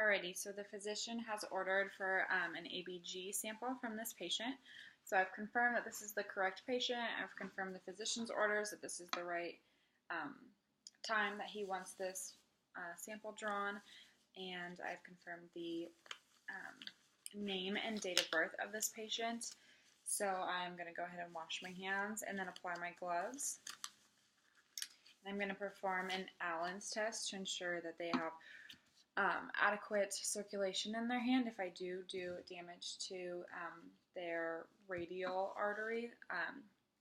Alrighty, so the physician has ordered for an ABG sample from this patient. So I've confirmed that this is the correct patient. I've confirmed the physician's orders that this is the right time that he wants this sample drawn. And I've confirmed the name and date of birth of this patient. So I'm going to go ahead and wash my hands and then apply my gloves. And I'm going to perform an Allen's test to ensure that they have adequate circulation in their hand. If I do damage to their radial artery,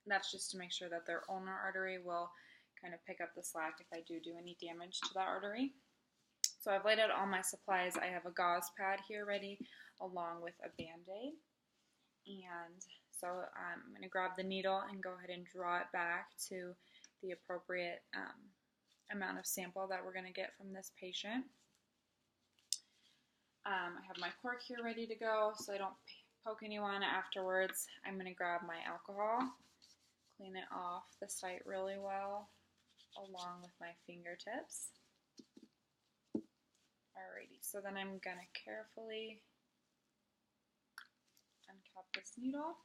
that's just to make sure that their ulnar artery will kind of pick up the slack if I do any damage to that artery. So I've laid out all my supplies. I have a gauze pad here ready along with a Band-Aid. And so I'm going to grab the needle and go ahead and draw it back to the appropriate amount of sample that we're going to get from this patient. I have my cork here ready to go so I don't poke anyone afterwards. I'm going to grab my alcohol, clean it off the site really well along with my fingertips. Alrighty, so then I'm going to carefully uncap this needle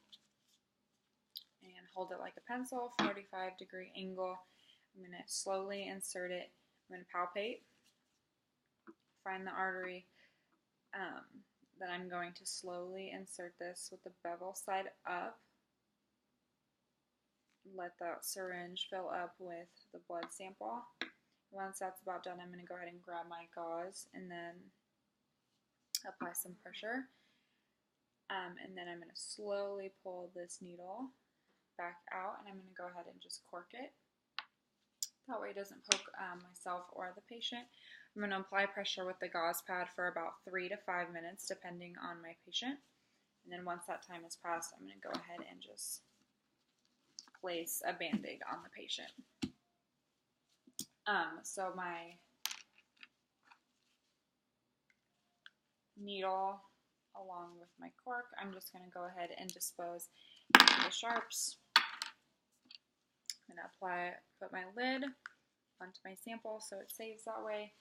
and hold it like a pencil, 45-degree angle. I'm going to slowly insert it. I'm going to palpate, find the artery. Then I'm going to slowly insert this with the bevel side up. Let that syringe fill up with the blood sample. Once that's about done, I'm going to go ahead and grab my gauze and then apply some pressure. And then I'm going to slowly pull this needle back out, and I'm going to go ahead and just cork it. That way it doesn't poke myself or the patient. I'm going to apply pressure with the gauze pad for about 3 to 5 minutes depending on my patient. And then once that time has passed, I'm going to go ahead and just place a Band-Aid on the patient. So my needle along with my cork, I'm just going to go ahead and dispose into the sharps. I'm going to put my lid onto my sample so it saves that way.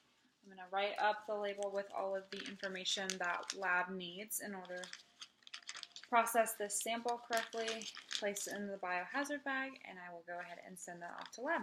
I'm going to write up the label with all of the information that lab needs in order to process this sample correctly, place it in the biohazard bag, and I will go ahead and send that off to lab.